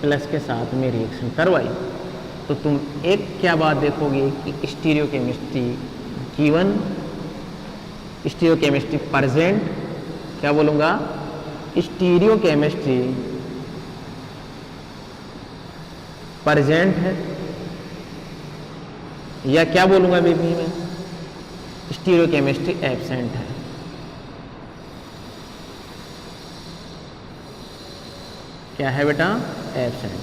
Plus के साथ में रिएक्शन करवाई तो तुम एक क्या बात देखोगे कि स्टीरियोकेमिस्ट्री गिवन, स्टीरियोकेमिस्ट्री प्रेजेंट, क्या बोलूँगा, स्टीरियोकेमिस्ट्री प्रेजेंट है, या क्या बोलूँगा बेबी मैं, स्टीरियोकेमिस्ट्री एब्सेंट है। क्या है बेटा? एब्सेंट।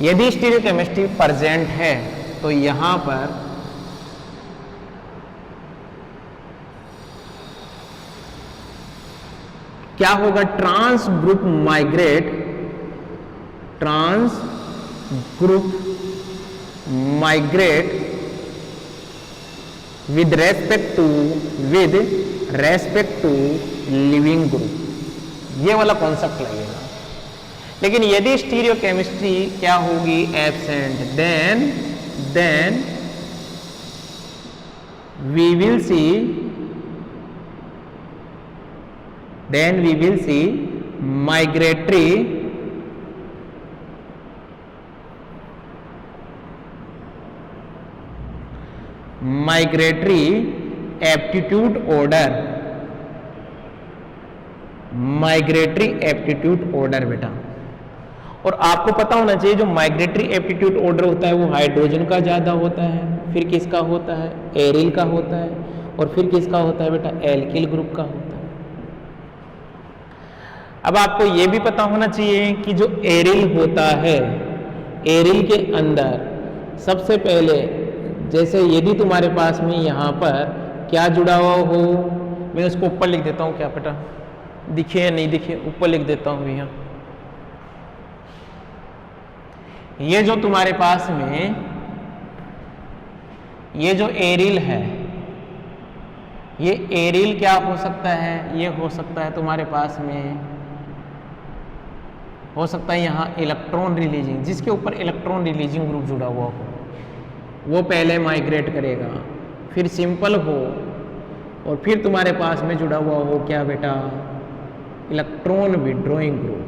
यदि स्टीरियोकेमिस्ट्री प्रेजेंट है तो यहां पर क्या होगा? Trans group migrate, trans group migrate with respect to living group, ये वाला कॉन्सेप्ट लगेगा। लेकिन यदि स्टीरियोकेमिस्ट्री क्या होगी? Absent, then we will see migratory aptitude order, migratory aptitude order बेटा। और आपको पता होना चाहिए जो माइग्रेटरी एप्टीट्यूड ऑर्डर होता है वो हाइड्रोजन का ज्यादा होता है, फिर किसका होता है? एरिल का होता है, और फिर किसका होता है बेटा? एल्किल ग्रुप का होता है। अब आपको ये भी पता होना चाहिए कि जो एरिल होता है, एरिल के अंदर सबसे पहले, जैसे यदि तुम्हारे पास में यहां पर क्या जुड़ा हुआ हो, मैं उसको ऊपर लिख देता हूं, क्या बेटा दिखे या नहीं दिखे, ऊपर लिख देता हूं भैया। ये जो तुम्हारे पास में ये जो एरिल है, ये एरिल क्या हो सकता है? ये हो सकता है तुम्हारे पास में, हो सकता है यहां इलेक्ट्रॉन रिलीजिंग, जिसके ऊपर इलेक्ट्रॉन रिलीजिंग ग्रुप जुड़ा हुआ हो वो पहले माइग्रेट करेगा, फिर सिंपल हो, और फिर तुम्हारे पास में जुड़ा हुआ हो क्या बेटा? Electron withdrawing group.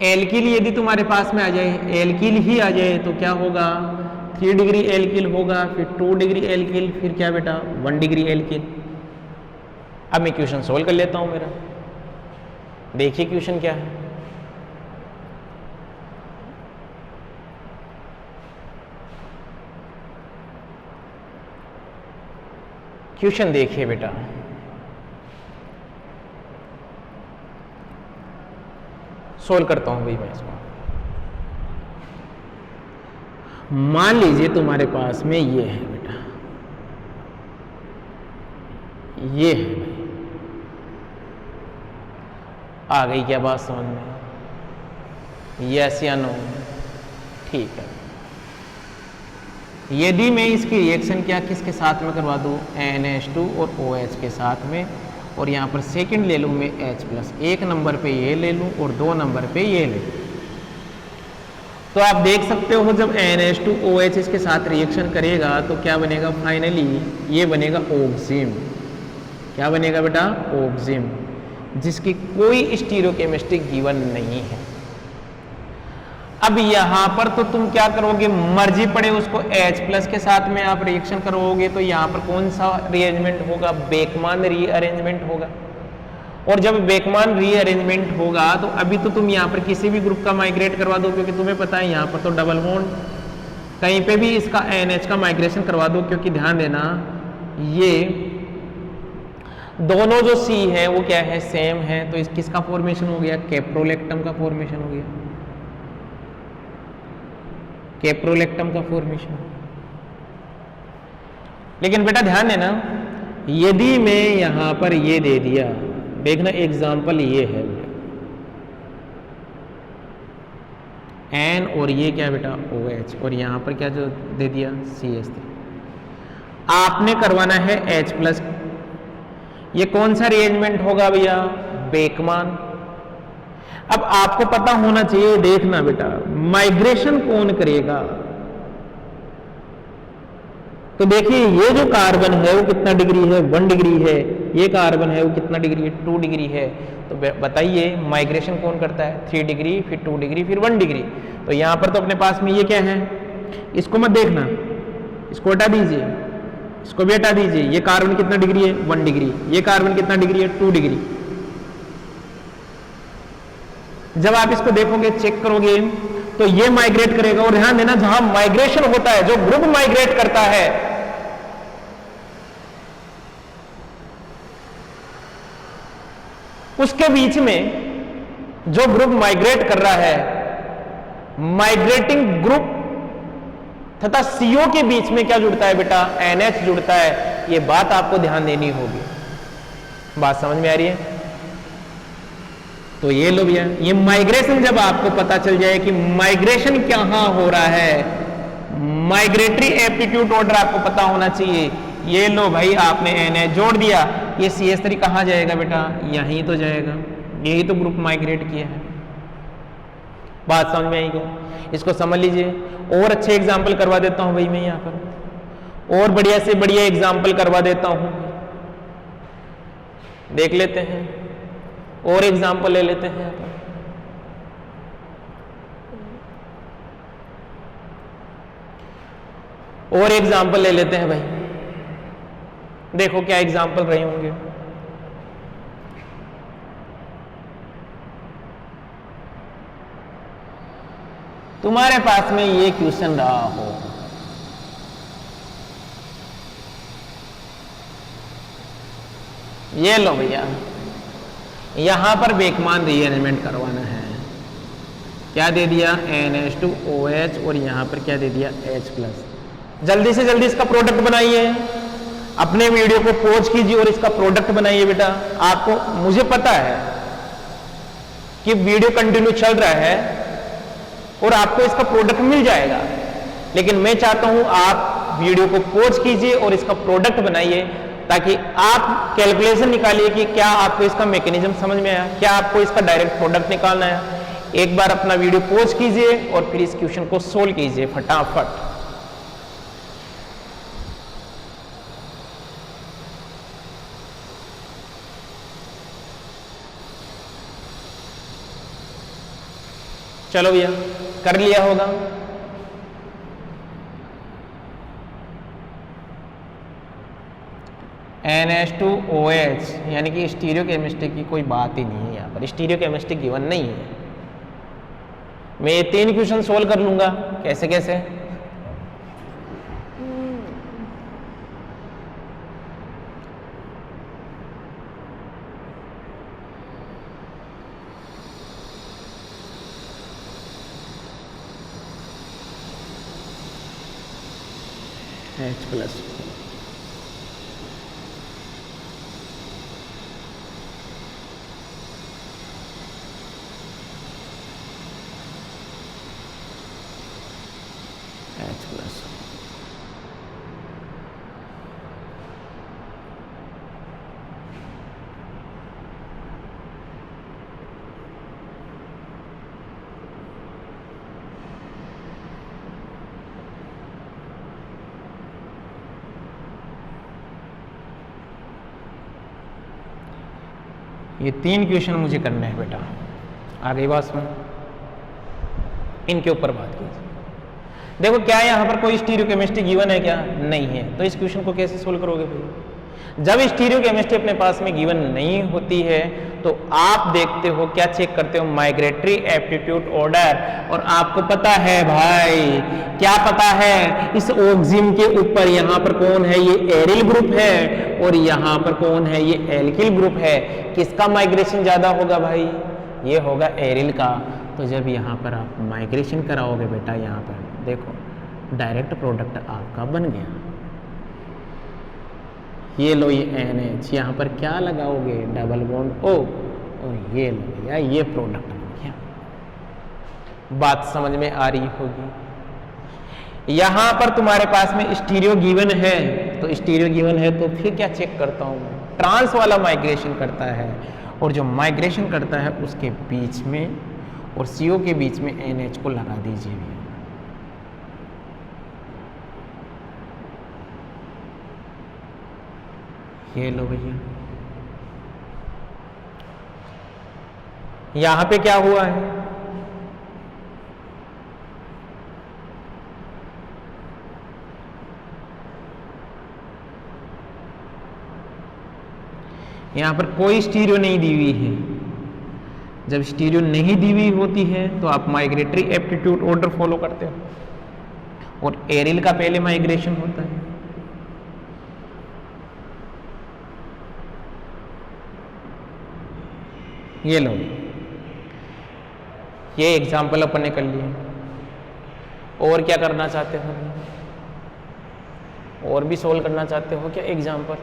एल्किल यदि तुम्हारे पास में आ जाए, एल्किल ही आ जाए तो क्या होगा? 3 डिग्री एल्किल होगा, फिर 2 डिग्री एल्किल, फिर क्या बेटा? 1 डिग्री एल्किल। अब मैं क्वेश्चन सोल्व कर लेता हूं मेरा, देखिए क्वेश्चन क्या है। क्वेश्चन देखिए बेटा, सोल्व करता हूं भाई मैं इसको। मान लीजिए तुम्हारे पास में ये है बेटा, ये है भाई, आ गई क्या बात समझ में? यस या नो? ठीक है। यदि मैं इसकी रिएक्शन क्या किसके साथ में करवा दूं? NH2 और OH के साथ में, और यहाँ पर सेकंड ले लूँ मैं H+, 1 नंबर पे ये ले लूँ और 2 नंबर पे ये ले लूँ, तो आप देख सकते हो जब NH2 OH इसके साथ रिएक्शन करेगा तो क्या बनेगा? फाइनली ये बनेगा ऑक्सिम। क्या बनेगा बेटा? ऑक्सिम, जिसकी कोई स्टीरियोकेमिस्ट्री गिवन नहीं है। अब यहां पर तो तुम क्या करोगे? मर्जी पड़े उसको H+ के साथ में आप रिएक्शन करोगे तो यहां पर कौन सा रीअरेंजमेंट होगा? बेकमान रीअरेंजमेंट होगा। और जब बेकमान रीअरेंजमेंट होगा तो अभी तो तुम यहां पर किसी भी ग्रुप का माइग्रेट करवा दो, क्योंकि तुम्हें पता है यहां पर तो डबल बॉन्ड, कहीं पे भी इसका NH का माइग्रेशन करवा दो, क्योंकि ध्यान देना ये दोनों जो C है वो क्या है? सेम है। तो इस किसका फॉर्मेशन हो गया? कैप्रोलेक्टम का फॉर्मेशन हो गया, कैप्रोलेक्टम का फॉर्मेशन। लेकिन बेटा ध्यान देना, यदि मैं यहां पर ये दे दिया, देखना एग्जाम्पल ये है N और ये क्या बेटा? OH, और यहां पर क्या जो दे दिया? CH3। आपने करवाना है H+, ये कौन सा रिएरेंजमेंट होगा भैया? बेकमान। अब आपको पता होना चाहिए, देखना बेटा, माइग्रेशन कौन करेगा? तो देखिए ये जो कार्बन है वो कितना डिग्री है, 1 डिग्री है, ये कार्बन है वो कितना डिग्री है, 2 डिग्री है। तो बताइए माइग्रेशन कौन करता है, 3 डिग्री, फिर 2 डिग्री, फिर 1 डिग्री। तो यहाँ पर तो अपने पास में ये क्या है, इसको मत देखना, इसको हटा दीजिए, इसको भी हटा दीजिए। ये कार्बन कितना डिग्री है, 1 डिग्री, ये कार्बन कितना डिग्री है, 2 डिग्री। जब आप इसको देखोगे, चेक करोगे, तो ये माइग्रेट करेगा। और ध्यान देना, जहां माइग्रेशन होता है, जो ग्रुप माइग्रेट करता है, उसके बीच में जो ग्रुप माइग्रेट कर रहा है, माइग्रेटिंग ग्रुप तथा सीओ के बीच में क्या जुड़ता है बेटा, NH जुड़ता है। ये बात आपको ध्यान देनी होगी। बात समझ में आ रही है? तो ये लो भैया, ये माइग्रेशन जब आपको पता चल जाए कि माइग्रेशन कहां हो रहा है, माइग्रेटरी एप्टीट्यूड ऑर्डर आपको पता होना चाहिए। ये लो भाई, आपने NH जोड़ दिया, ये CH3 कहां जाएगा बेटा, यहीं तो जाएगा, यही तो ग्रुप माइग्रेट किया है। बात समझ में आई क्या? इसको समझ लीजिए। और अच्छे एग्जाम्पल करवा देता हूं भाई मैं यहां पर, और बढ़िया से बढ़िया एग्जाम्पल करवा देता हूं, देख लेते हैं, और एग्जाम्पल ले लेते हैं। और एग्जाम्पल ले लेते हैं भाई, देखो क्या एग्जाम्पल रहे होंगे। तुम्हारे पास में ये क्वेश्चन रहा हो, ये लो भैया, यहां पर बेकमान रीअरेंजमेंट करवाना है। क्या दे दिया, NH2OH, और यहां पर क्या दे दिया, H+। जल्दी से जल्दी इसका प्रोडक्ट बनाइए, अपने वीडियो को पॉज कीजिए और इसका प्रोडक्ट बनाइए बेटा। आपको, मुझे पता है कि वीडियो कंटिन्यू चल रहा है और आपको इसका प्रोडक्ट मिल जाएगा, लेकिन मैं चाहता हूं आप वीडियो को पॉज कीजिए और इसका प्रोडक्ट बनाइए, ताकि आप कैलकुलेशन निकालिए कि क्या आपको इसका मैकेनिज्म समझ में आया, क्या आपको इसका डायरेक्ट प्रोडक्ट निकालना है। एक बार अपना वीडियो पॉज कीजिए और फिर इस क्वेश्चन को सोल्व कीजिए फटाफट। चलो भैया, कर लिया होगा। NH2OH, यानी कि स्टीरियो केमिस्ट्री की कोई बात ही नहीं है यहाँ पर, स्टीरियो केमिस्ट्री गिवन नहीं है। मैं ये 3 क्वेश्चन सोल्व कर लूंगा, कैसे कैसे। H+। ये 3 क्वेश्चन मुझे करने हैं बेटा, आ गई बात समझ? इनके ऊपर बात कीजिए। देखो क्या यहाँ पर कोई स्टीरियो केमिस्ट्री गिवन है क्या? नहीं है। तो इस क्वेश्चन को कैसे सोल्व करोगे भाई? जब स्टीरियो केमिस्ट्री अपने पास में गिवन नहीं होती है तो आप देखते हो, क्या चेक करते हो, माइग्रेटरी एप्टीट्यूड ऑर्डर। और आपको पता है भाई, क्या पता है, इस ऑक्सिम के ऊपर यहाँ पर कौन है, ये एरिल ग्रुप है, और यहाँ पर कौन है, ये एल्किल ग्रुप है। किसका माइग्रेशन ज्यादा होगा भाई? ये होगा एरिल का। तो जब यहाँ पर आप माइग्रेशन कराओगे बेटा, यहाँ पर देखो डायरेक्ट प्रोडक्ट आपका बन गया। ये लो ये NH, यहाँ पर क्या लगाओगे, डबल बॉन्ड O, और ये लो भैया ये प्रोडक्ट बन गया। बात समझ में आ रही होगी। यहाँ पर तुम्हारे पास में स्टीरियो गिवन है, तो स्टीरियो गिवन है तो फिर क्या चेक करता हूँ मैं, ट्रांस वाला माइग्रेशन करता है, और जो माइग्रेशन करता है उसके बीच में और CO के बीच में NH को लगा दीजिए भैया। ये लो भैया, यहां पे क्या हुआ है, यहां पर कोई स्टीरियो नहीं दी हुई है। जब स्टीरियो नहीं दी हुई होती है तो आप माइग्रेटरी एप्टीट्यूड ऑर्डर फॉलो करते हो और एरिल का पहले माइग्रेशन होता है। ये लो, ये एग्जाम्पल अपन ने कर लिए। और क्या करना चाहते हो, और भी सोल्व करना चाहते हो क्या एग्जाम्पल?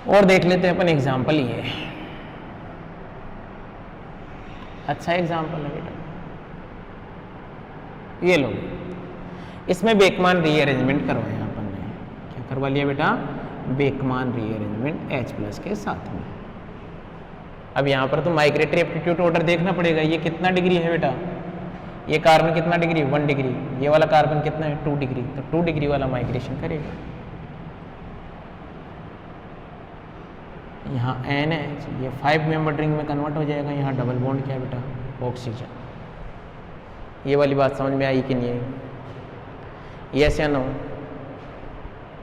और देख लेते हैं अपन एग्जाम्पल। ये अच्छा एग्जाम्पल है बेटा, ये लो, इसमें बेकमान रीअरेंजमेंट करवाया अपन ने। क्या करवा लिया बेटा? बेकमान रीअरेंजमेंट H प्लस के साथ में। अब यहाँ पर तो माइग्रेटरी एप्टीट्यूड ऑर्डर देखना पड़ेगा, ये कितना डिग्री है बेटा? ये कार्बन कितना डिग्री? 1 डिग्री। ये वाला कार्बन कितना है? 2 डिग्री। तो 2 डिग्री वाला माइग्रेशन करेगा। यहाँ NH, ये 5 मेंबर रिंग में कन्वर्ट हो जाएगा। यहाँ डबल बॉन्ड क्या है बेटा? ऑक्सीजन। ये वाली बात समझ में आई कि नहीं आई? यस या नो?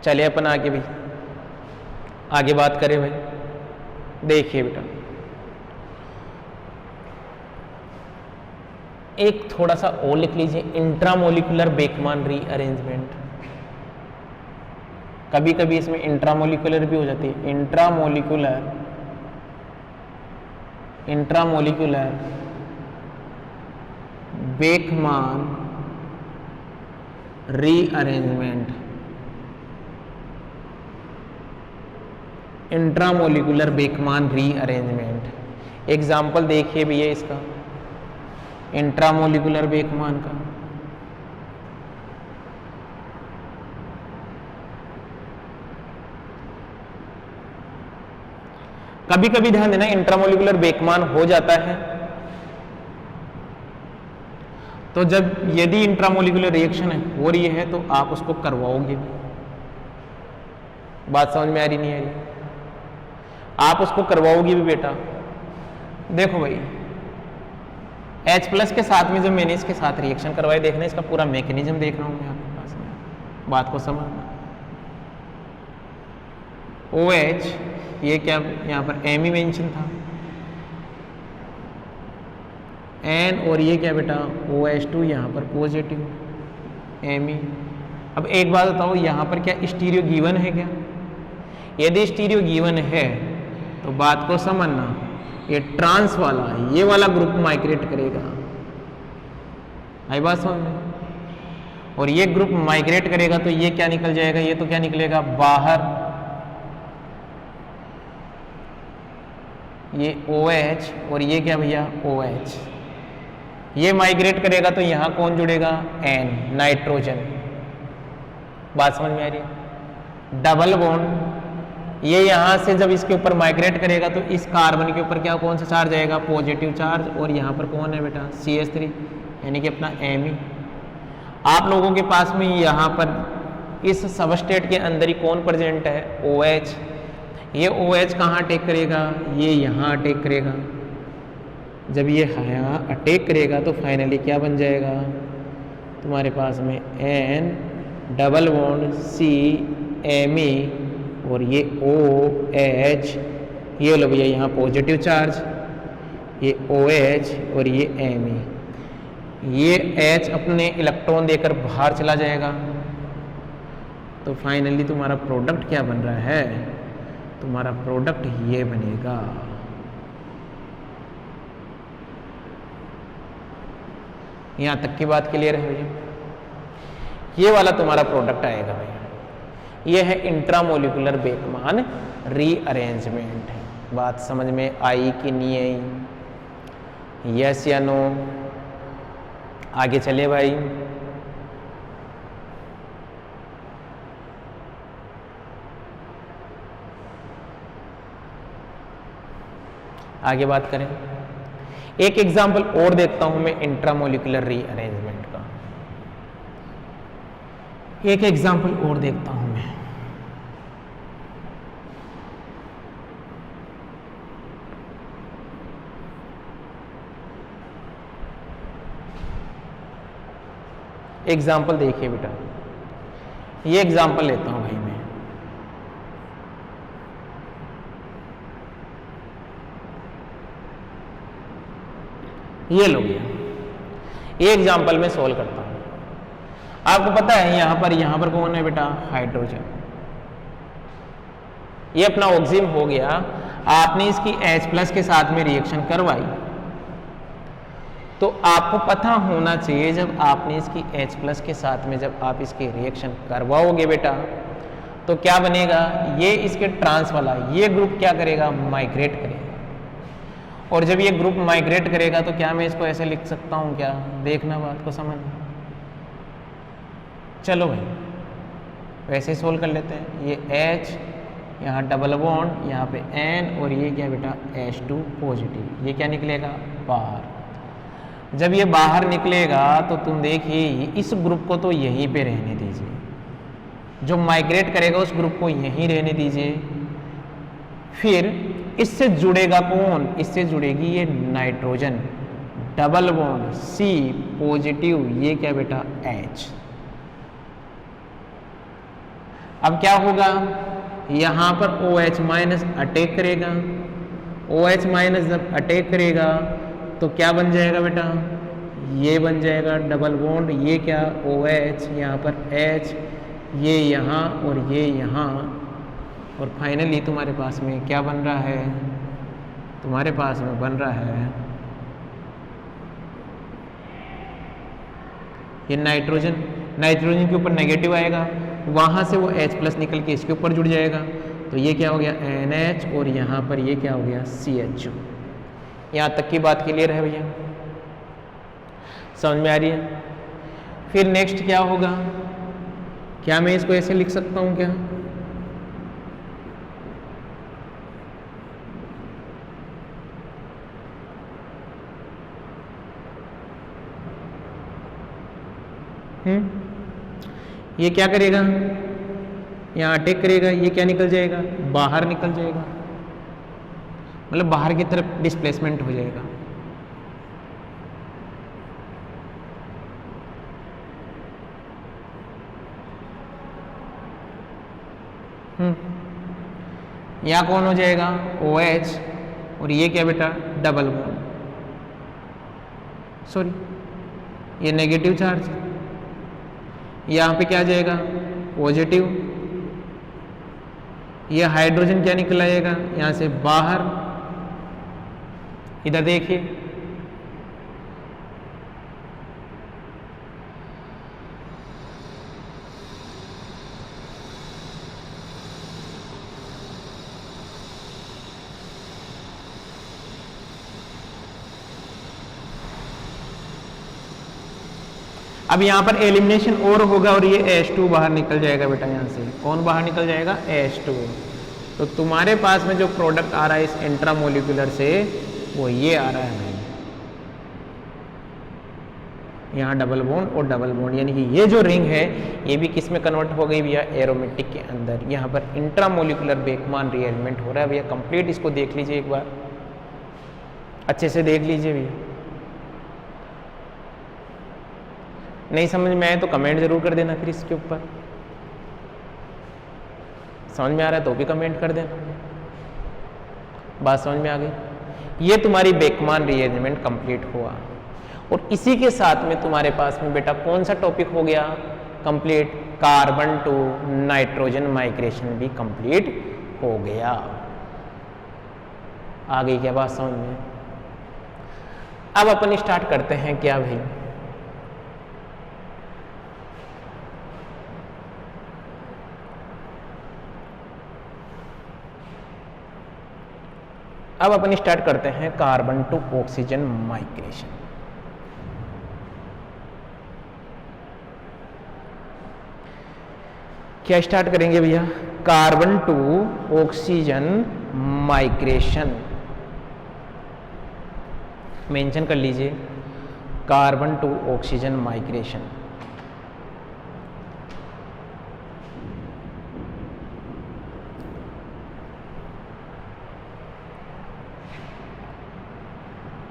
चलिए अपन आगे भी आगे बात करें भाई। देखिए बेटा, एक थोड़ा सा और लिख लीजिए, इंट्रामोलिकुलर बेकमान रीअरेंजमेंट। कभी कभी इसमें इंट्रामोलिकुलर भी हो जाती है। Intramolecular Beckmann rearrangement. Intramolecular Beckmann rearrangement example देखिए भैया इसका, इंट्रामोलिकुलर बेकमान का। कभी कभी ध्यान देना, इंट्रामोलिकुलर बेकमान हो जाता है तो जब यदि इंट्रामोलिकुलर रिएक्शन है हो रही है तो आप उसको करवाओगे भी। बात समझ में आ रही नहीं आ रही? आप उसको करवाओगे भी बेटा। देखो भाई, H प्लस के साथ में जो मैंने इसके साथ रिएक्शन करवाई, देखना इसका पूरा मैकेनिज्म देख रहा हूं मैं आपके पास में, बात को समझना। OH, ये क्या यहाँ पर M ही मेंशन था, N, और ये क्या बेटा? OH2, यहाँ पर पॉजिटिव M। अब एक बात बताओ, यहाँ पर क्या स्टीरियो गिवन है क्या? यदि स्टीरियो गिवन है तो बात को समझना, ये ट्रांस वाला, ये वाला ग्रुप माइग्रेट करेगा। आई बात समझ में? और ये ग्रुप माइग्रेट करेगा तो ये क्या निकल जाएगा? ये तो क्या निकलेगा बाहर, ये OH, और ये क्या भैया? OH। ये माइग्रेट करेगा तो यहां कौन जुड़ेगा? N, nitrogen. बात समझ में आ रही है? डबल बॉन्ड, ये यहां से जब इसके ऊपर माइग्रेट करेगा तो इस कार्बन के ऊपर क्या, कौन सा चार्ज आएगा? Positive charge. और यहाँ पर कौन है बेटा? CH3, यानी कि अपना Me। आप लोगों के पास में यहाँ पर इस सबस्टेट के अंदर ही कौन प्रेजेंट है? OH। ये OH कहाँ अटैक करेगा? ये यहाँ अटैक करेगा। जब ये यहाँ अटैक करेगा तो फाइनली क्या बन जाएगा तुम्हारे पास में? N double bond C Me, और ये OH, ये लो भैया यहाँ पॉजिटिव चार्ज, ये OH और ये Me। ये H अपने इलेक्ट्रॉन देकर बाहर चला जाएगा तो फाइनली तुम्हारा प्रोडक्ट क्या बन रहा है? तुम्हारा प्रोडक्ट ये बनेगा। यहां तक की बात क्लियर है भैया? ये वाला तुम्हारा प्रोडक्ट आएगा भैया। ये है इंट्रामोलिकुलर बेकमान रीअरेंजमेंट। बात समझ में आई कि नहीं आई? यस या नो? आगे चले भाई। आगे बात करें। एक एग्जाम्पल और देखता हूं मैं इंट्रामोलिकुलर रीअरेंजमेंट का, एक एग्जाम्पल और देखता हूं मैं। एग्जाम्पल देखिए बेटा, ये एग्जाम्पल लेता हूं भाई मैं। ये लो गया, ये एग्जाम्पल में सोल्व करता हूं। आपको पता है यहां पर कौन है बेटा? हाइड्रोजन। ये अपना ऑक्सीजन हो गया। आपने इसकी H+ के साथ में रिएक्शन करवाई, तो आपको पता होना चाहिए जब आपने इसकी H+ के साथ में जब आप इसकी रिएक्शन करवाओगे बेटा, तो क्या बनेगा? ये इसके ट्रांस वाला ये ग्रुप क्या करेगा? माइग्रेट करेगा। और जब ये ग्रुप माइग्रेट करेगा तो क्या मैं इसको ऐसे लिख सकता हूं क्या? देखना बात को समझना। चलो भाई वैसे ही सोल्व कर लेते हैं। ये H, यहाँ डबल बॉन्ड, यहाँ पे N, और ये क्या बेटा? H2 positive. ये क्या निकलेगा? बाहर। जब ये बाहर निकलेगा तो तुम देखिए इस ग्रुप को तो यहीं पे रहने दीजिए, जो माइग्रेट करेगा उस ग्रुप को यहीं रहने दीजिए। फिर इससे जुड़ेगा कौन? इससे जुड़ेगी ये nitrogen, double bond C positive, ये क्या बेटा? H। अब क्या होगा? यहां पर OH- अटैक करेगा। OH- जब अटैक करेगा तो क्या बन जाएगा बेटा? ये बन जाएगा डबल बॉन्ड, ये क्या? OH, यहाँ पर H, ये यहाँ और ये यहाँ, और फाइनली तुम्हारे पास में क्या बन रहा है? तुम्हारे पास में बन रहा है ये नाइट्रोजन। नाइट्रोजन के ऊपर नेगेटिव आएगा, वहां से वो H+ निकल के इसके ऊपर जुड़ जाएगा, तो ये क्या हो गया? NH, और यहाँ पर ये क्या हो गया? CH2। यहाँ तक की बात क्लियर है भैया? समझ में आ रही है? फिर नेक्स्ट क्या होगा? क्या मैं इसको ऐसे लिख सकता हूं क्या? ये क्या करेगा? यहाँ अटैक करेगा, ये क्या निकल जाएगा? बाहर निकल जाएगा, मतलब बाहर की तरफ डिस्प्लेसमेंट हो जाएगा। यहाँ कौन हो जाएगा? OH, और ये क्या बेटा? डबल बॉन्ड, सॉरी ये नेगेटिव चार्ज। यहाँ पे क्या जाएगा? पॉजिटिव। ये हाइड्रोजन क्या निकल आएगा? यहाँ से बाहर। इधर देखिए, अब यहाँ पर एलिमिनेशन और होगा और ये H2 बाहर निकल जाएगा बेटा। यहाँ से कौन बाहर निकल जाएगा? H2। तो तुम्हारे पास में जो प्रोडक्ट आ रहा है इस इंट्रामोलिकुलर से, वो ये आ रहा है। यहाँ डबल बॉन्ड और डबल बॉन्ड, यानी कि ये जो रिंग है ये भी किस में कन्वर्ट हो गई भैया? एरोमेटिक के अंदर। यहाँ पर इंट्रामोलिकुलर बेकमान रीअरेंजमेंट हो रहा है भैया। कंप्लीट इसको देख लीजिए, एक बार अच्छे से देख लीजिए भैया। नहीं समझ में आए तो कमेंट जरूर कर देना फिर इसके ऊपर। समझ में आ रहा है तो भी कमेंट कर देना। बात समझ में आ गई? ये तुम्हारी बेकमान रीअरेंजमेंट कंप्लीट हुआ, और इसी के साथ में तुम्हारे पास में बेटा कौन सा टॉपिक हो गया complete? Carbon to nitrogen migration भी कंप्लीट हो गया। आ गई क्या बात समझ में? अब अपन स्टार्ट करते हैं क्या भाई? अब अपन स्टार्ट करते हैं कार्बन टू ऑक्सीजन माइग्रेशन। क्या स्टार्ट करेंगे भैया? Carbon to oxygen migration. Mention कर लीजिए carbon to oxygen migration.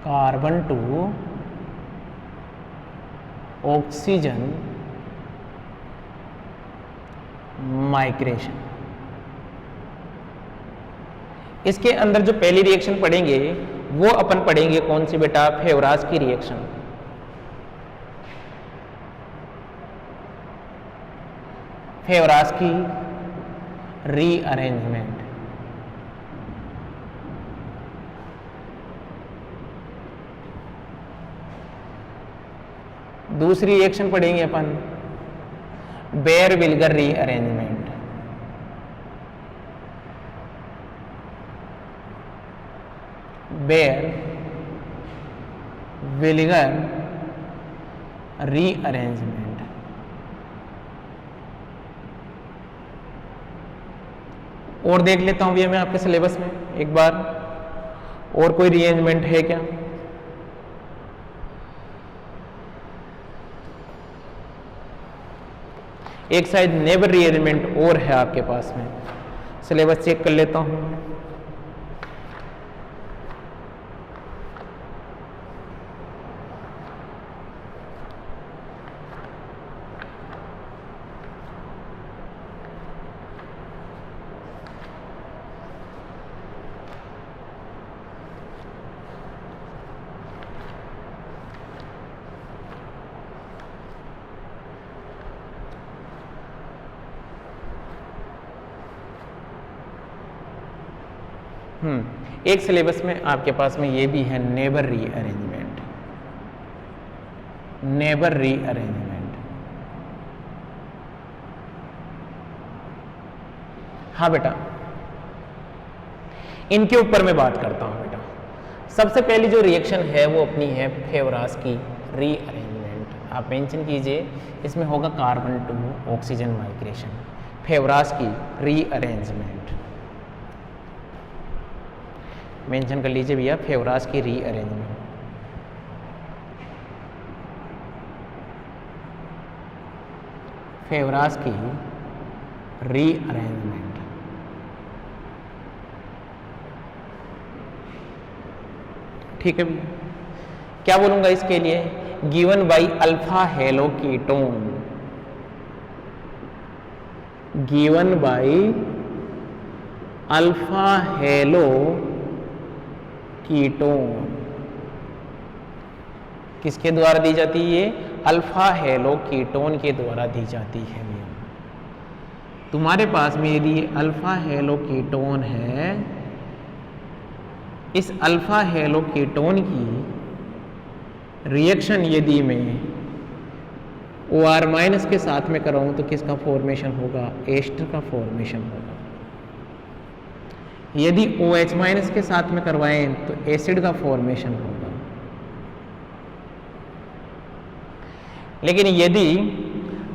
Carbon to oxygen migration. इसके अंदर जो पहली रिएक्शन पढ़ेंगे वो अपन पढ़ेंगे कौन सी बेटा, फेवराज की रिएक्शन। फेवराज की रीअरेंजमेंट। दूसरी रिएक्शन पढ़ेंगे अपन Baeyer Villiger rearrangement. Baeyer Villiger rearrangement. और देख लेता हूं भैया मैं आपके सिलेबस में एक बार, और कोई रीअरेंजमेंट है क्या। एक शायद नेबर रीअरेंजमेंट और है आपके पास में, सिलेबस चेक कर लेता हूं। एक सिलेबस में आपके पास में ये भी है नेबर रीअरेंजमेंट। नेबर रीअरेंजमेंट, हाँ बेटा इनके ऊपर मैं बात करता हूं बेटा। सबसे पहली जो रिएक्शन है वो अपनी है फेवराज की रीअरेंजमेंट। आप मेंशन कीजिए इसमें होगा कार्बन टू ऑक्सीजन माइग्रेशन, फेवराज की रीअरेंजमेंट। मेंशन कर लीजिए भैया फेवराज की रीअरेंजमेंट। फेवराज की रीअरेंजमेंट। ठीक है भैया, क्या बोलूंगा इसके लिए, given by alpha hello ketone. Given by alpha hello ketone. किसके द्वारा दी जाती है ये, अल्फा हेलो कीटोन के द्वारा दी जाती है। तुम्हारे पास में यदि अल्फा हेलो कीटोन है, इस अल्फा हेलो कीटोन की रिएक्शन यदि मैं OR माइनस के साथ में कराऊं तो किसका फॉर्मेशन होगा, एस्टर का फॉर्मेशन होगा। यदि OH माइनस के साथ में करवाएं तो एसिड का फॉर्मेशन होगा। लेकिन यदि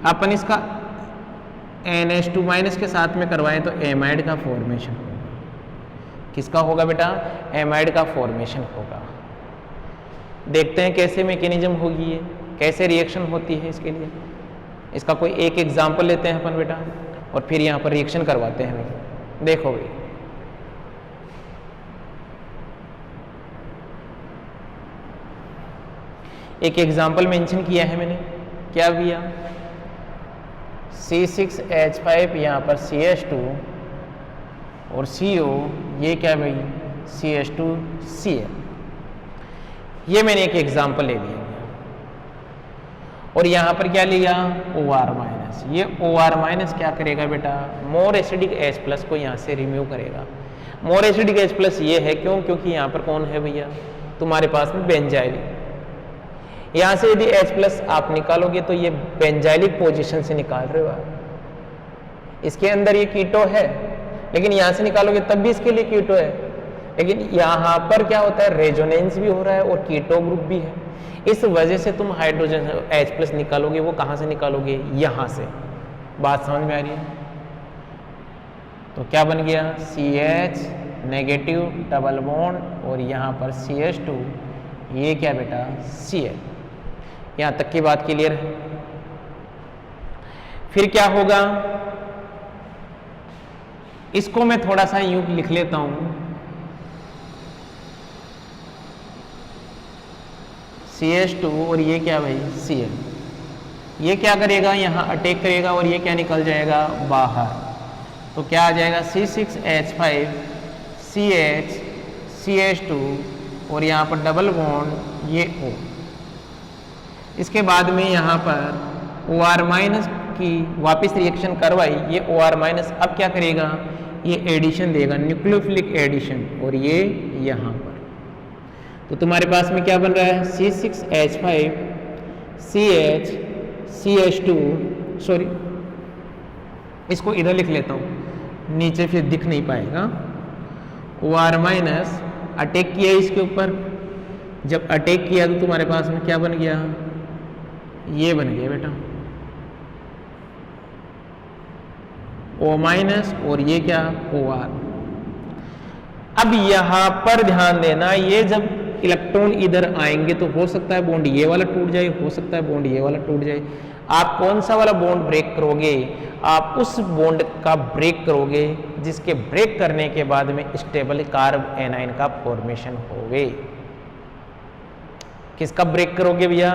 अपन इसका NH2 माइनस के साथ में करवाएं तो एमाइड का फॉर्मेशन होगा। किसका होगा बेटा, एमाइड का फॉर्मेशन होगा। देखते हैं कैसे मैकेनिज्म होगी ये, कैसे रिएक्शन होती है। इसके लिए इसका कोई एक एग्जाम्पल लेते हैं अपन बेटा और फिर यहाँ पर रिएक्शन करवाते हैं। देखो भाई, एक एग्जाम्पल मेंशन किया है मैंने, क्या किया, C6H5 यहाँ पर CH2 और CO, ये क्या भाई CH2Cl। ये मैंने एक एग्जाम्पल ले लिया और यहाँ पर क्या लिया OR माइनस। ये OR माइनस क्या करेगा बेटा, मोर एसिडिक H प्लस को यहाँ से रिमूव करेगा। मोर एसिडिक H प्लस ये है क्यों, क्योंकि यहाँ पर कौन है भैया, तुम्हारे पास में बेंजाइल। यहाँ से यदि H प्लस आप निकालोगे तो ये बेंजाइलिक पोजीशन से निकाल रहे हो आप। इसके अंदर ये कीटो है लेकिन यहाँ से निकालोगे तब भी इसके लिए कीटो है, लेकिन यहाँ पर क्या होता है, रेजोनेंस भी हो रहा है और कीटो ग्रुप भी है। इस वजह से तुम हाइड्रोजन H प्लस निकालोगे, वो कहाँ से निकालोगे, यहाँ से। बात समझ में आ रही है। तो क्या बन गया, CH नेगेटिव डबल बॉन्ड और यहाँ पर CH2, ये क्या बेटा Cl। यहाँ तक की बात क्लियर है। फिर क्या होगा, इसको मैं थोड़ा सा यूं लिख लेता हूं, CH2 और ये क्या भाई Cl। ये क्या करेगा, यहाँ अटैक करेगा और ये क्या निकल जाएगा बाहर। तो क्या आ जाएगा C6H5 CH CH2 और यहाँ पर डबल बॉन्ड ये O। इसके बाद में यहाँ पर OR माइनस की वापस रिएक्शन करवाई, ये OR माइनस अब क्या करेगा, ये एडिशन देगा, न्यूक्लियोफिलिक एडिशन, और ये यहाँ पर। तो तुम्हारे पास में क्या बन रहा है C6H5 CH CH2, सॉरी इसको इधर लिख लेता हूँ, नीचे फिर दिख नहीं पाएगा। OR माइनस अटैक किया इसके ऊपर, जब अटैक किया तो तुम्हारे पास में क्या बन गया, ये बन गया बेटा O माइनस और ये क्या OR। अब यहां पर ध्यान देना, ये जब इलेक्ट्रॉन इधर आएंगे तो हो सकता है बॉन्ड ये वाला टूट जाए, हो सकता है बॉन्ड ये वाला टूट जाए। आप कौन सा वाला बॉन्ड ब्रेक करोगे, आप उस बॉन्ड का ब्रेक करोगे जिसके ब्रेक करने के बाद में स्टेबल कार्ब एनाइन का फॉर्मेशन होवे। किसका ब्रेक करोगे भैया,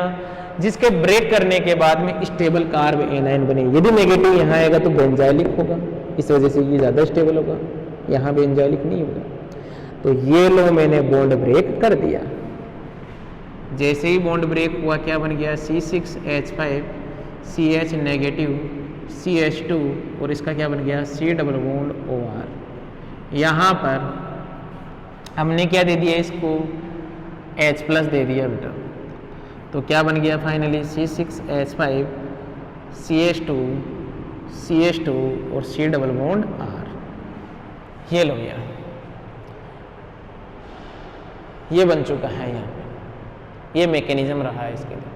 जिसके ब्रेक करने के बाद में स्टेबल कार्ब एनाइन बने। यदि नेगेटिव यहाँ आएगा तो बेंजाइलिक होगा, इस वजह से ये ज्यादा स्टेबल होगा, यहाँ बेंजाइलिक नहीं होगा। तो ये लो मैंने बॉन्ड ब्रेक कर दिया। जैसे ही बॉन्ड ब्रेक हुआ क्या बन गया C6H5 CH नेगेटिव CH2 और इसका क्या बन गया C डबल बॉन्ड OR। यहाँ पर हमने क्या दे दिया, इसको H प्लस दे दिया बेटा। तो क्या बन गया फाइनली C6H5 CH2 CH2 और C डबल बॉन्ड R। ये लो गया, ये बन चुका है यहाँ पे, ये मैकेनिज्म रहा है इसके लिए।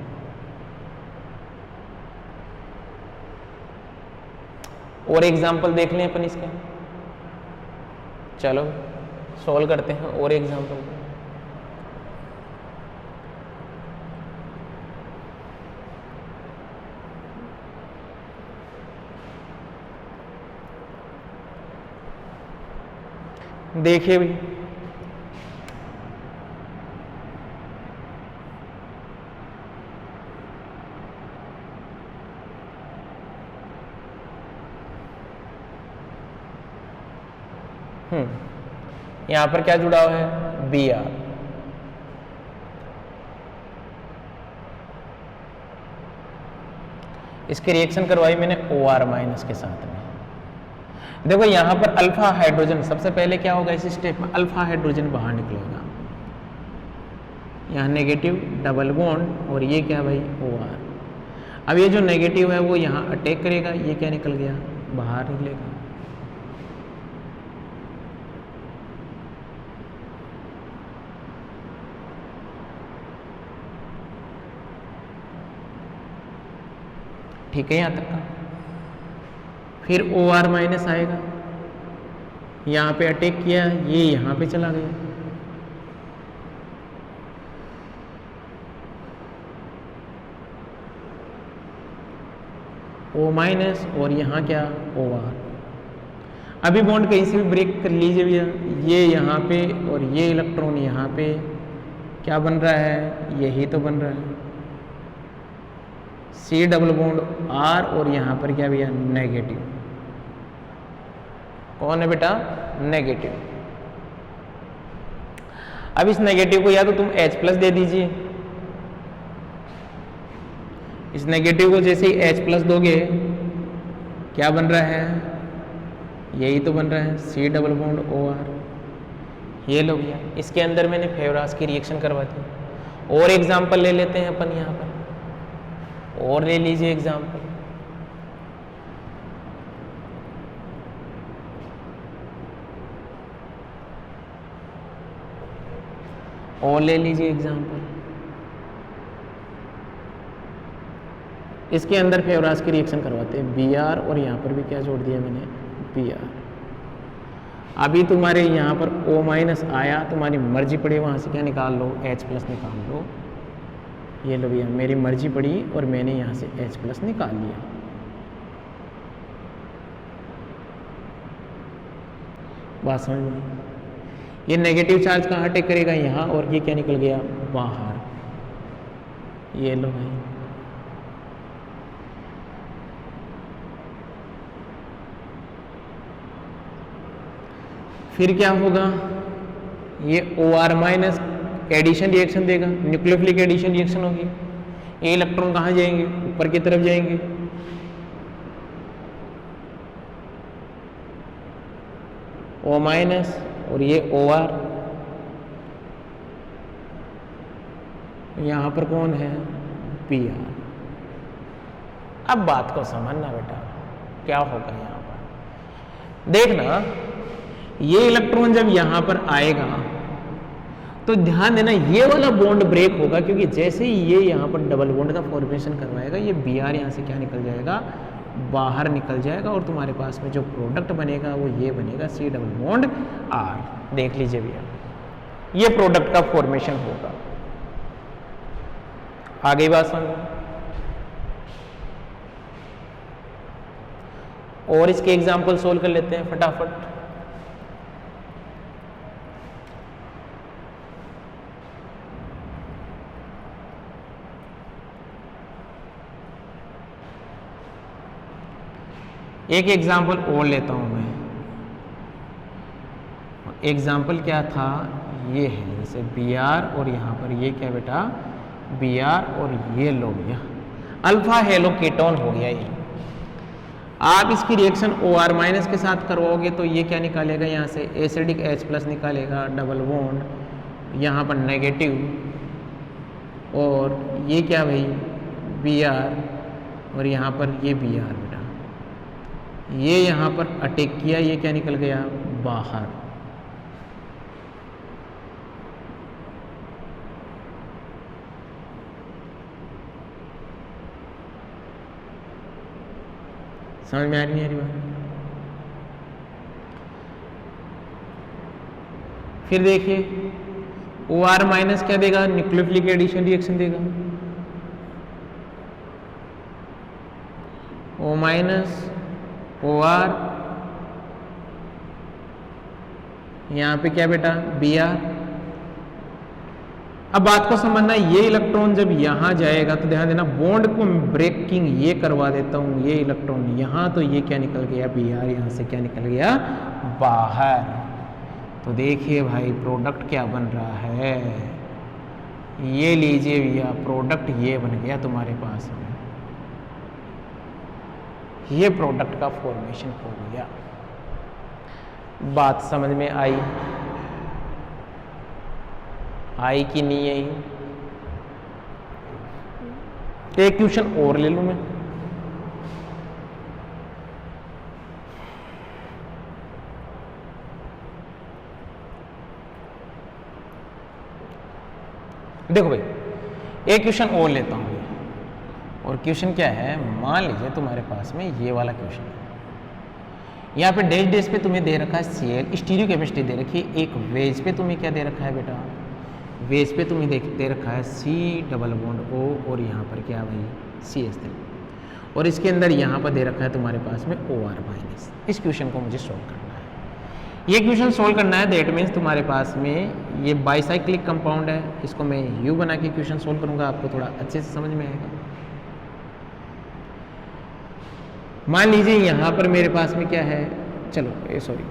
और एग्जाम्पल देख लें अपन इसके, चलो सॉल्व करते हैं और एग्जाम्पल। देखिए भी यहां पर क्या जुड़ा हुआ है Br। इसकी रिएक्शन करवाई मैंने OR माइनस के साथ में। देखो यहां पर अल्फा हाइड्रोजन, सबसे पहले क्या होगा इस स्टेप में, अल्फा हाइड्रोजन बाहर निकलेगा, यहाँ नेगेटिव डबल बॉन्ड और ये क्या भाई OR। अब ये जो नेगेटिव है वो यहाँ अटैक करेगा, ये क्या निकल गया बाहर निकलेगा। ठीक है यहाँ तक का। फिर OR माइनस आएगा, यहाँ पे अटैक किया, ये यहाँ पे चला गया, O माइनस और यहाँ क्या OR। अभी बॉन्ड कहीं से भी ब्रेक कर लीजिए भैया, ये यहाँ पे और ये इलेक्ट्रॉन यहाँ पे क्या बन रहा है, यही तो बन रहा है C डबल बॉन्ड R और यहाँ पर क्या भैया नेगेटिव। कौन है बेटा नेगेटिव। अब इस नेगेटिव को या तो तुम H प्लस दे दीजिए, इस नेगेटिव को जैसे ही H प्लस दोगे क्या बन रहा है, यही तो बन रहा है C डबल बॉन्ड OR। ये लो भैया, इसके अंदर मैंने फेवरास की रिएक्शन करवा दी। और एग्जाम्पल ले लेते हैं अपन यहाँ पर, और ले लीजिए एग्जाम्पल। और ले लीजिए एग्जाम्पल। इसके अंदर फेवरास की रिएक्शन करवाते हैं Br और यहाँ पर भी क्या जोड़ दिया मैंने Br। अभी तुम्हारे यहाँ पर O माइनस आया, तुम्हारी मर्जी पड़ी वहाँ से क्या निकाल लो, H प्लस निकाल लो। ये लो भैया, मेरी मर्जी पड़ी और मैंने यहाँ से H प्लस निकाल लिया। बात समझ में? ये नेगेटिव चार्ज कहाँ अटैक करेगा, यहाँ, और ये क्या निकल गया बाहर। ये लो भाई, फिर क्या होगा, ये OR माइनस एडिशन रिएक्शन देगा, न्यूक्लियोफिलिक एडिशन रिएक्शन होगी। ये इलेक्ट्रॉन कहाँ जाएंगे, ऊपर की तरफ जाएंगे। O माइनस और ये OR, यहां पर कौन है, Br। अब बात को समझना बेटा, क्या होगा यहां पर देखना, ये इलेक्ट्रॉन जब यहां पर आएगा तो ध्यान देना ये वाला बॉन्ड ब्रेक होगा, क्योंकि जैसे ही ये यहां पर डबल बॉन्ड का फॉर्मेशन करवाएगा, ये Br यहां से क्या निकल जाएगा, बाहर निकल जाएगा, और तुम्हारे पास में जो प्रोडक्ट बनेगा वो ये बनेगा C डबल बॉन्ड R। देख लीजिए भैया, ये प्रोडक्ट का फॉर्मेशन होगा। आगे बात समझो, और इसके एग्जाम्पल सोल्व कर लेते हैं फटाफट। एक एग्जाम्पल और लेता हूं मैं। एग्जाम्पल क्या था, ये है जैसे Br और यहाँ पर ये क्या बेटा, Br और ये लो भैया अल्फा हेलो कीटोन हो गया। ये आप इसकी रिएक्शन OR माइनस के साथ करवाओगे तो ये क्या निकालेगा, यहाँ से एसिडिक H प्लस निकालेगा, डबल बॉन्ड यहाँ पर नेगेटिव, और ये क्या भाई Br और यहाँ पर ये Br बेटा, ये यहाँ पर अटैक किया, ये क्या निकल गया बाहर। समझ में आ रही नहीं आ रही बात? फिर देखिए OR माइनस क्या देगा, न्यूक्लियोफिलिक एडिशन रिएक्शन देगा। O माइनस OR, यहाँ पे क्या बेटा Br। अब बात को समझना, ये इलेक्ट्रॉन जब यहां जाएगा तो ध्यान देना, बॉन्ड को ब्रेकिंग ये करवा देता हूं, ये इलेक्ट्रॉन यहां, तो ये क्या निकल गया Br, यहां से क्या निकल गया बाहर। तो देखिए भाई प्रोडक्ट क्या बन रहा है, ये लीजिए भैया प्रोडक्ट ये बन गया तुम्हारे पास में, ये प्रोडक्ट का फॉर्मेशन हो गया। बात समझ में आई कि नहीं आई? एक क्वेश्चन और ले लूं मैं। देखो भाई एक क्वेश्चन और लेता हूं, और क्वेश्चन क्या है, मान लीजिए तुम्हारे पास में ये वाला क्वेश्चन है, यहाँ पे डैश डैश पे तुम्हें दे रखा है Cl, स्टीरियो केमिस्ट्री दे रखी है, एक वेज पे तुम्हें क्या दे रखा है बेटा, वेज पे तुम्हें दे रखा है C डबल बॉन्ड O, और यहाँ पर क्या भाई CH3, और इसके अंदर यहाँ पर दे रखा है तुम्हारे पास में OR माइनस। इस क्वेश्चन को मुझे सोल्व करना है। ये क्वेश्चन सोल्व करना है, दैट मीन्स तुम्हारे पास में ये बाइसाइक्लिक कंपाउंड है, इसको मैं U बना के क्वेश्चन सोल्व करूंगा, आपको थोड़ा अच्छे से समझ में आएगा। मान लीजिए यहां पर मेरे पास में क्या है, चलो सॉरी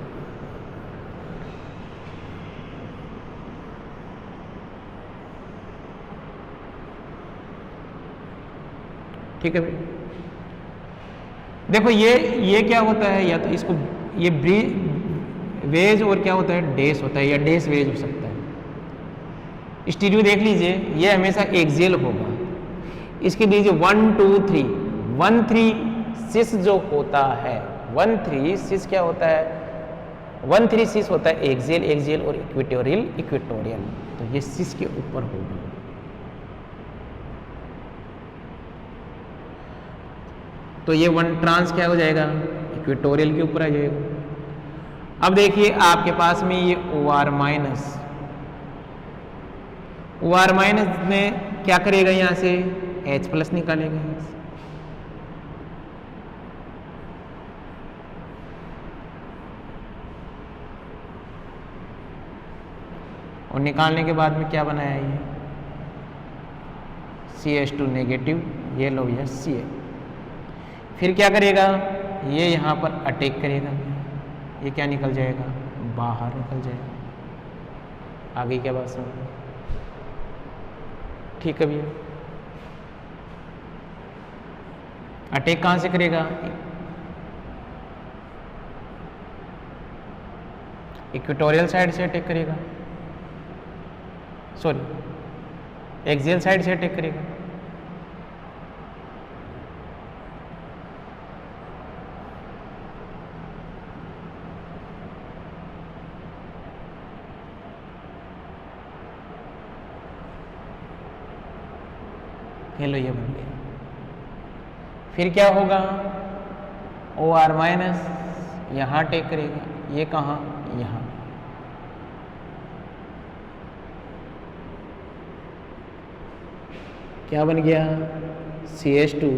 ठीक है भाई, देखो ये क्या होता है, या तो इसको ये वेज और क्या होता है डैश होता है, या डैश वेज हो सकता है। स्टीरियो देख लीजिए, ये हमेशा एक्सियल होगा। इसके दीजिए 1 2 3 1 3 सिस जो होता है, 1 3 सिस क्या होता है, 1 3 सिस होता है एक्सियल एक्सियल और इक्वेटोरियल इक्वेटोरियल, तो ये सिस के ऊपर होगा। तो ये 1 ट्रांस क्या हो जाएगा, इक्वेटोरियल के ऊपर आ जाएगा। अब देखिए आपके पास में ये OR माइनस, OR माइनस में क्या करेगा, यहाँ से H प्लस निकालेगा, और निकालने के बाद में क्या बनाया ये CH2 नेगेटिव, ये लो भैया Ca। फिर क्या करेगा, ये यहाँ पर अटैक करेगा, ये क्या निकल जाएगा, बाहर निकल जाएगा। आगे क्या बात समझ, ठीक है भैया। अटैक कहाँ से करेगा, इक्वेटोरियल साइड से अटैक करेगा, सॉरी एक्सियल साइड से अटैक करेगा। हेलो, ये बन गया। फिर क्या होगा, OR माइनस यहाँ अटैक करेगा, ये कहाँ, यहाँ। क्या बन गया, CH2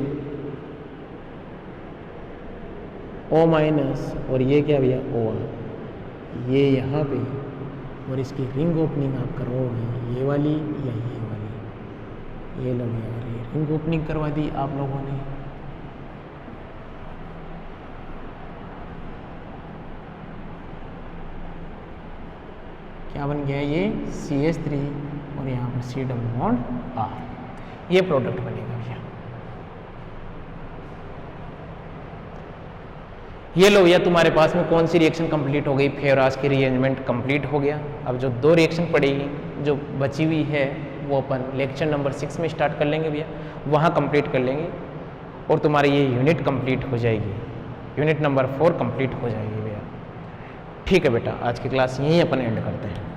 O माइनस, और ये क्या भैया OR, ये यहाँ पे, और इसकी रिंग ओपनिंग आप करवाओगे, ये वाली या ये वाली, ये लो भैया, रिंग ओपनिंग करवा दी आप लोगों ने। क्या बन गया, ये CH3 और यहाँ पर C डबल बॉन्ड R, ये प्रोडक्ट बनेगा भैया। ये लो भैया, तुम्हारे पास में कौन सी रिएक्शन कंप्लीट हो गई, फेवरास की रीअरेंजमेंट कंप्लीट हो गया। अब जो 2 रिएक्शन पड़ेगी, जो बची हुई है, वो अपन लेक्चर नंबर 6 में स्टार्ट कर लेंगे भैया, वहाँ कंप्लीट कर लेंगे, और तुम्हारी ये यूनिट कंप्लीट हो जाएगी, यूनिट नंबर 4 कंप्लीट हो जाएगी भैया। ठीक है बेटा, आज की क्लास यहीं अपन एंड करते हैं।